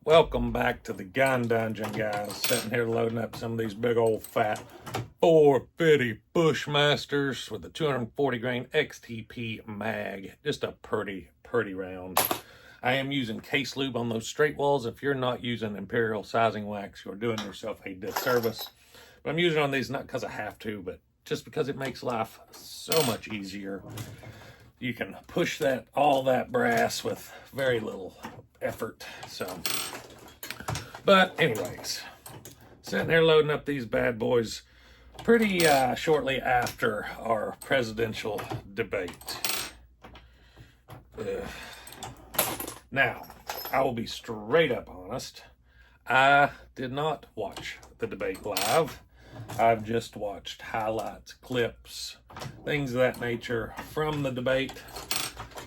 Welcome back to the Gun Dungeon, guys. Sitting here loading up some of these big old fat 450 Bushmasters with a 240 grain XTP mag. Just a pretty round. I am using case lube on those straight walls. If you're not using Imperial sizing wax, you're doing yourself a disservice. But I'm using it on these not because I have to, but just because it makes life so much easier. You can push all that brass with very little effort. But anyways, sitting here loading up these bad boys pretty shortly after our presidential debate. Now, I will be straight up honest. I did not watch the debate live. I've just watched highlights, clips, things of that nature from the debate.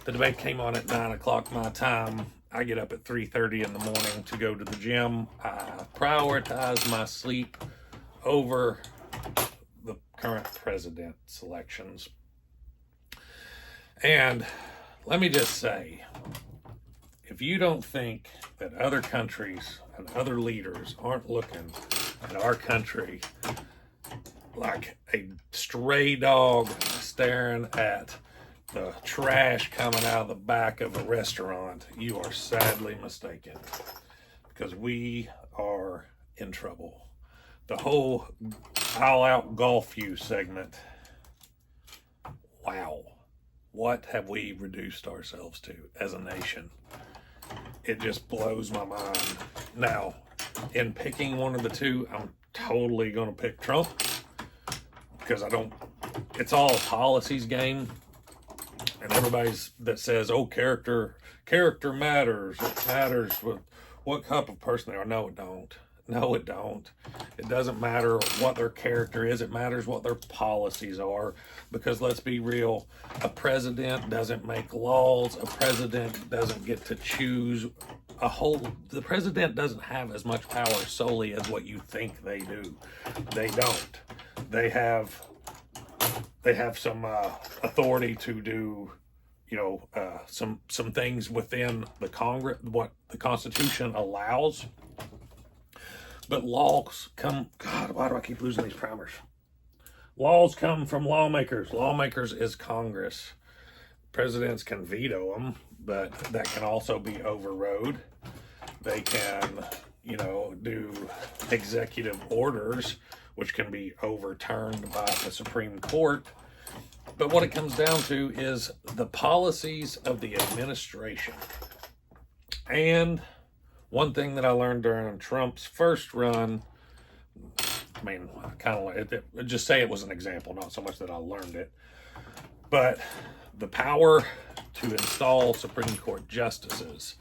The debate came on at 9 o'clock my time. I get up at 3:30 in the morning to go to the gym. I prioritize my sleep over the current president selections. And let me just say, if you don't think that other countries and other leaders aren't looking at our country like a stray dog staring at the trash coming out of the back of a restaurant, you are sadly mistaken, because we are in trouble. The whole All Out Golf You segment, wow, what have we reduced ourselves to as a nation? It just blows my mind. Now, in picking one of the two, I'm totally going to pick Trump, because it's all a policies game. And everybody's that says, oh, character matters. It matters what type of person they are. No, it don't. No, it don't. It doesn't matter what their character is. It matters what their policies are. Because let's be real, a president doesn't make laws. A president doesn't get to choose the president doesn't have as much power solely as what you think they do. They don't. They have some authority to do, some things within the Congress, what the Constitution allows. But laws come, God, why do I keep losing these primers? Laws come from lawmakers. Lawmakers is Congress. Presidents can veto them, but that can also be overrode. They can, do executive orders, which can be overturned by the Supreme Court. But what it comes down to is the policies of the administration. And one thing that I learned during Trump's first run, just say it was an example, not so much that I learned it, but the power to install Supreme Court justices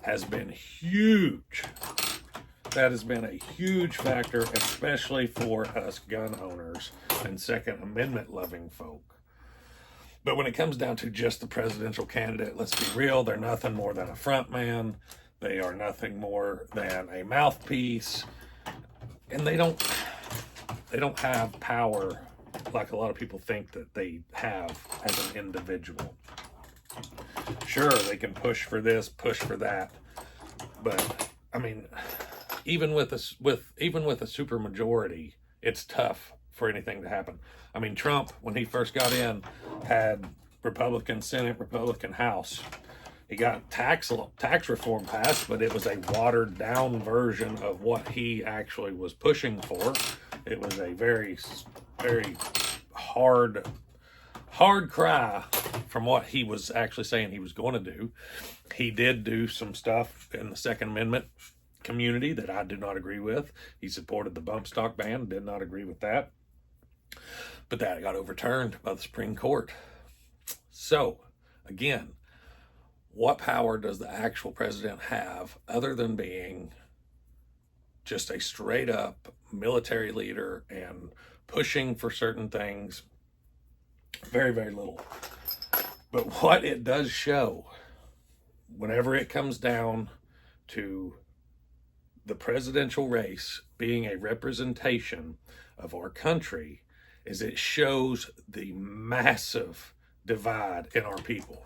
has been huge. That has been a huge factor, especially for us gun owners and Second Amendment loving folk. But when it comes down to just the presidential candidate, let's be real, they're nothing more than a front man. They are nothing more than a mouthpiece. And they don't have power like a lot of people think that they have as an individual. Sure, they can push for this, push for that. But even with a supermajority, it's tough for anything to happen. Trump, when he first got in, had Republican Senate, Republican House. He got tax reform passed, but it was a watered down version of what he actually was pushing for. It was a very hard cry from what he was actually saying he was going to do. He did do some stuff in the Second Amendment community that I did not agree with. He supported the bump stock ban, did not agree with that. But that got overturned by the Supreme Court. So, again, what power does the actual president have other than being just a straight up military leader and pushing for certain things? Very little. But what it does show, whenever it comes down to the presidential race being a representation of our country, is it shows the massive divide in our people,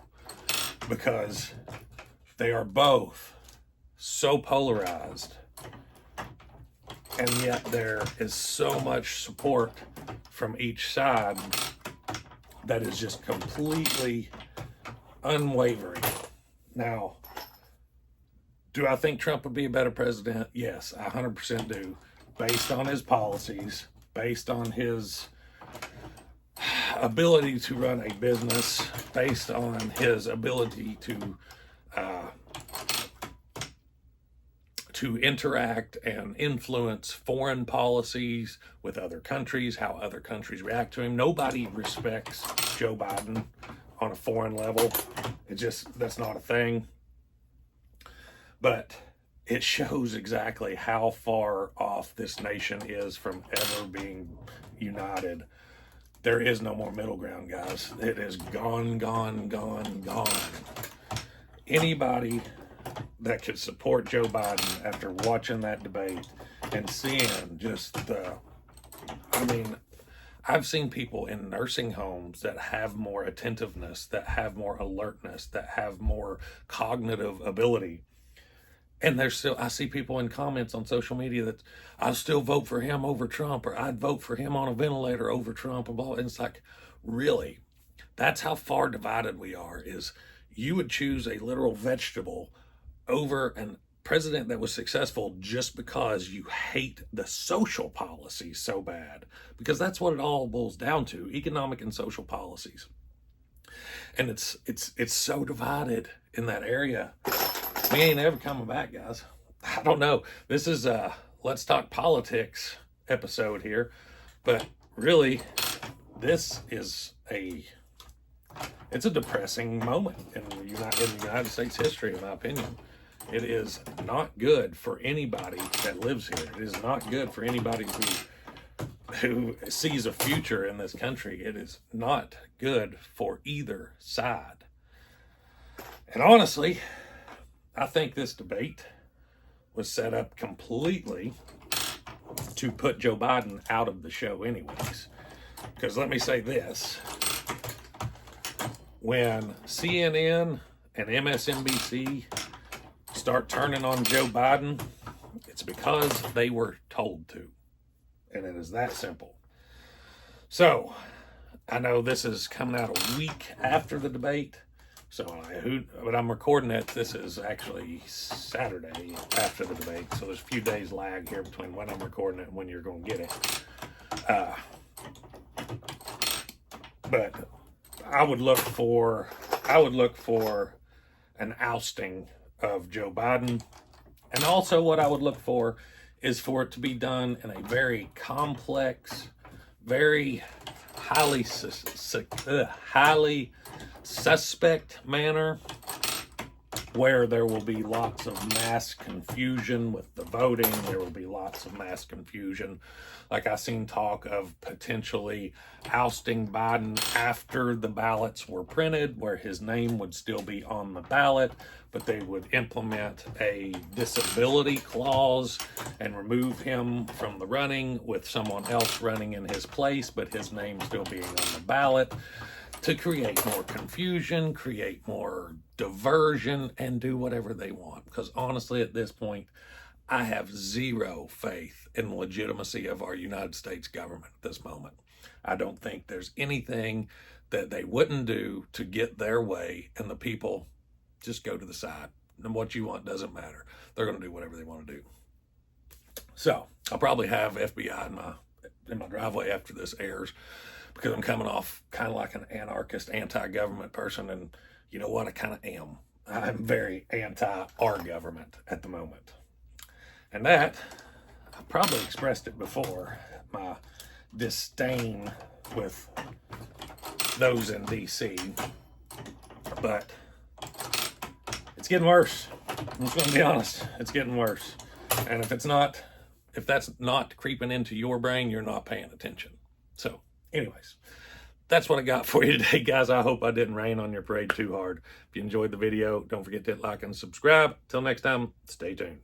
because they are both so polarized, and yet there is so much support from each side that is just completely unwavering. Now, do I think Trump would be a better president? Yes, I 100% do, based on his policies, based on his ability to run a business, based on his ability to interact and influence foreign policies with other countries, how other countries react to him. Nobody respects Joe Biden on a foreign level. That's not a thing. But it shows exactly how far off this nation is from ever being united. There is no more middle ground, guys. It is gone, gone, gone, gone. Anybody that could support Joe Biden after watching that debate and seeing just I've seen people in nursing homes that have more attentiveness, that have more alertness, that have more cognitive ability. And I see people in comments on social media that I'll still vote for him over Trump, or I'd vote for him on a ventilator over Trump, and blah. And it's like, really? That's how far divided we are, is you would choose a literal vegetable over a president that was successful just because you hate the social policies so bad, because that's what it all boils down to: economic and social policies. And it's so divided in that area. We ain't ever coming back, guys. I don't know. This is a Let's Talk Politics episode here, but really, this is it's a depressing moment in the United States history, in my opinion. It is not good for anybody that lives here. It is not good for anybody who sees a future in this country. It is not good for either side. And honestly, I think this debate was set up completely to put Joe Biden out of the show anyways. Because let me say this: when CNN and MSNBC start turning on Joe Biden, it's because they were told to. And it is that simple. So, I know this is coming out a week after the debate. But I'm recording it. This is actually Saturday after the debate. So there's a few days lag here between when I'm recording it and when you're going to get it. But I would look for an ousting of Joe Biden. And also what I would look for is for it to be done in a very complex, very highly suspect manner, where there will be lots of mass confusion with the voting. There will be lots of mass confusion. Like, I seen talk of potentially ousting Biden after the ballots were printed, where his name would still be on the ballot, but they would implement a disability clause and remove him from the running with someone else running in his place, but his name still being on the ballot, to create more confusion, create more diversion, and do whatever they want. Because honestly, at this point, I have zero faith in the legitimacy of our United States government at this moment. I don't think there's anything that they wouldn't do to get their way, and the people just go to the side. And what you want doesn't matter. They're going to do whatever they want to do. So I'll probably have FBI in my driveway after this airs, because I'm coming off kind of like an anarchist, anti-government person. And you know what? I kind of am. I'm very anti our government at the moment. And that, I probably expressed it before, my disdain with those in D.C. But it's getting worse. I'm just going to be honest. It's getting worse. And if that's not creeping into your brain, you're not paying attention. So, anyways, that's what I got for you today, guys. I hope I didn't rain on your parade too hard. If you enjoyed the video, don't forget to hit like and subscribe. Till next time, stay tuned.